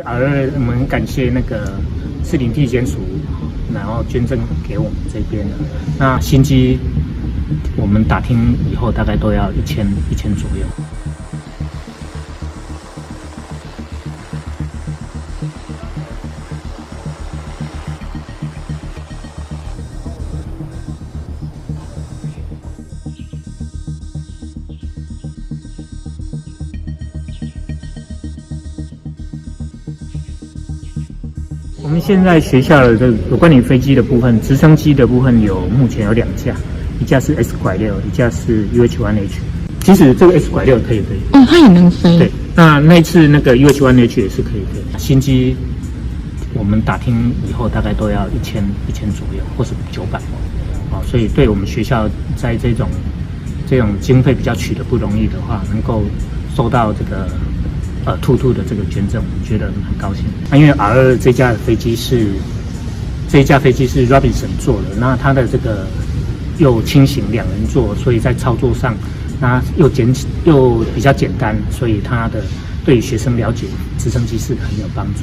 R2，我们感谢那个士林地检署，然后捐赠给我们这边的。那新机我们打听以后，大概都要1000左右。我们现在学校的这个有关于飞机的部分，直升机的部分目前有2架，一架是 S-6，一架是 UH-1H。其实这个 S-6可以飞，它也能飞。对，那一次那个 UH-1H 也是可以飞。新机我们打听以后，大概都要1000左右，或是900。所以对我们学校在这种经费比较取得不容易的话，能够收到这个兔的这个捐赠，我觉得很高兴。因为 R2 这架飞机是Robinson 做的，那它的这个又轻型2人座，所以在操作上那又比较简单，所以它的对学生了解直升机是很有帮助。